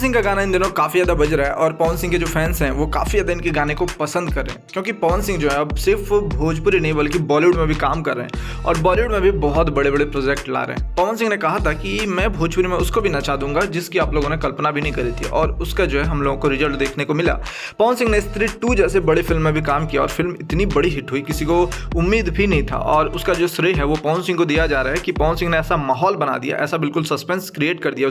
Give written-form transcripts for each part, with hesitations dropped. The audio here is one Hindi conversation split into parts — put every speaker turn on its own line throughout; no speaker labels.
सिंह का गाना इन दिनों काफ़ी ज़्यादा बज रहा है और पवन सिंह के जो फैंस हैं वो काफ़ी ज़्यादा इनके गाने को पसंद कर रहे हैं, क्योंकि पवन सिंह जो है अब सिर्फ भोजपुरी नहीं बल्कि बॉलीवुड में भी काम कर रहे हैं और बॉलीवुड में भी बहुत बड़े बड़े प्रोजेक्ट ला रहे हैं। पवन सिंह ने कहा था कि मैं भोजपुरी में उसको भी नचा दूंगा जिसकी आप लोगों ने कल्पना भी नहीं करी थी, और उसका जो है हम लोगों को रिजल्ट देखने को मिला। पवन सिंह ने स्त्री 2 जैसे बड़ी फिल्म में भी काम किया और फिल्म इतनी बड़ी हिट हुई, किसी को उम्मीद भी नहीं था। और उसका जो श्रेय है वो पवन सिंह को दिया जा रहा है कि पवन सिंह ने ऐसा माहौल बना दिया, ऐसा बिल्कुल सस्पेंस क्रिएट कर दिया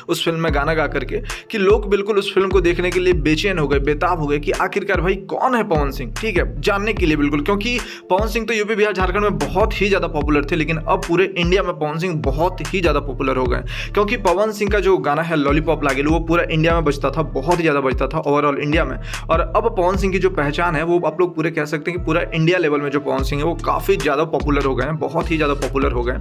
उस फिल्म में गाना गा करके कि लोग बिल्कुल उस फिल्म को देखने के लिए बेचैन हो गए, बेताब हो गए कि आखिरकार भाई कौन है पवन सिंह, ठीक है, जानने के लिए बिल्कुल। क्योंकि पवन सिंह तो यूपी बिहार झारखंड में बहुत ही ज़्यादा पॉपुलर थे, लेकिन अब पूरे इंडिया में पवन सिंह बहुत ही ज़्यादा पॉपुलर हो गए, क्योंकि पवन सिंह का जो गाना है लॉलीपॉप लागेलू वो पूरा इंडिया में बजता था, बहुत ही ज़्यादा बजता था ओवरऑल इंडिया में। और अब पवन सिंह की जो पहचान है वो आप लोग पूरे कह सकते हैं कि पूरा इंडिया लेवल में जो पवन सिंह है वो काफ़ी ज़्यादा पॉपुलर हो गए हैं, बहुत ही ज़्यादा पॉपुलर हो गए।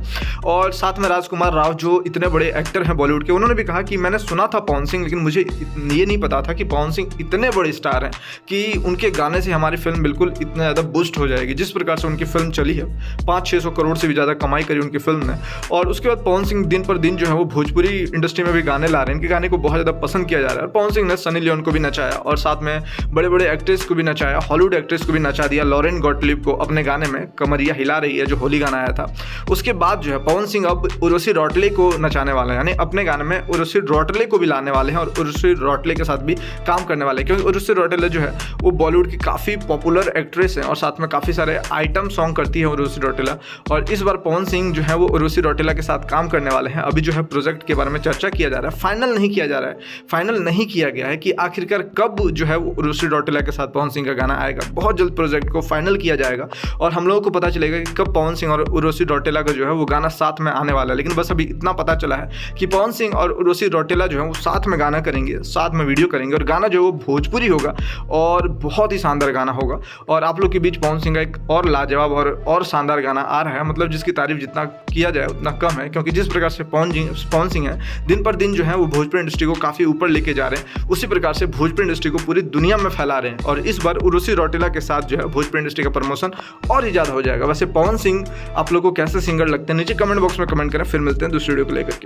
और साथ में राजकुमार राव जो इतने बड़े एक्टर हैं बॉलीवुड के, उन्होंने भी कहा कि मैंने सुना था पवन सिंह, लेकिन मुझे ये नहीं पता था कि पवन सिंह इतने बड़े स्टार हैं कि उनके गाने से हमारी फिल्म बिल्कुल इतना ज़्यादा बूस्ट हो जाएगी। जिस प्रकार से उनकी फिल्म चली है, 500-600 करोड़ से भी ज़्यादा कमाई करी उनकी फिल्म ने। और उसके बाद पवन सिंह दिन पर दिन जो है वो भोजपुरी इंडस्ट्री में भी गाने ला रहे हैं, इनके गाने को बहुत ज़्यादा पसंद किया जा रहा है। और पवन सिंह ने सनी लियोन को भी नचाया और साथ में बड़े बड़े एक्ट्रेस को भी नचाया, हॉलीवुड एक्ट्रेस को भी नचा दिया। लॉरेन गॉटलिब को अपने गाने में कमरिया हिला रही है, जो होली गाना आया था। उसके बाद जो है पवन सिंह अब उर्वशी रौटेले को नचाने वाले हैं, यानी अपने गाने में उर्वशी रौटेले को भी लाने वाले हैं और उर्वशी रौटेले के साथ भी काम करने वाले हैं, क्योंकि उर्वशी रौटेले जो है वो बॉलीवुड की काफ़ी पॉपुलर एक्ट्रेस हैं और साथ में काफ़ी सारे आइटम सॉन्ग करती है उर्वशी रौटेला। और इस बार पवन सिंह जो है वो उर्वशी रौटेला के साथ काम करने वाले हैं। अभी जो है प्रोजेक्ट के बारे में चर्चा किया जा रहा है, फाइनल नहीं किया जा रहा है, फाइनल नहीं किया गया है कि आखिरकार कब जो है वो उर्वशी रौटेला के साथ पवन सिंह का गाना आएगा। बहुत जल्द प्रोजेक्ट को फाइनल किया जाएगा और हम लोगों को पता चलेगा कि कब पवन सिंह और उर्वशी रौटेला का जो है वो गाना साथ में आने वाला है। लेकिन बस अभी इतना पता चला है कि पवन सिंह और उर्वशी रौटेला जो है वो साथ में गाना करेंगे, साथ में वीडियो करेंगे और गाना जो है वो भोजपुरी होगा और बहुत ही शानदार गाना होगा। और आप लोग के बीच पवन सिंह का एक और लाजवाब और शानदार गाना आ रहा है, मतलब जिसकी तारीफ जितना किया जाए उतना कम है, क्योंकि जिस प्रकार से पवन सिंह है दिन पर दिन जो है वो भोजपुरी इंडस्ट्री को काफ़ी ऊपर लेके जा रहे हैं, उसी प्रकार से भोजपुरी इंडस्ट्री को पूरी दुनिया में फैला रहे हैं। और इस बार उर्वशी रौटेला के साथ जो है भोजपुरी इंडस्ट्री का प्रमोशन और ही ज़्यादा हो जाएगा। वैसे पवन सिंह आप लोगों को कैसे सिंगर लगते हैं नीचे कमेंट बॉक्स में कमेंट करें। फिर मिलते हैं दूसरी वीडियो को लेकर के।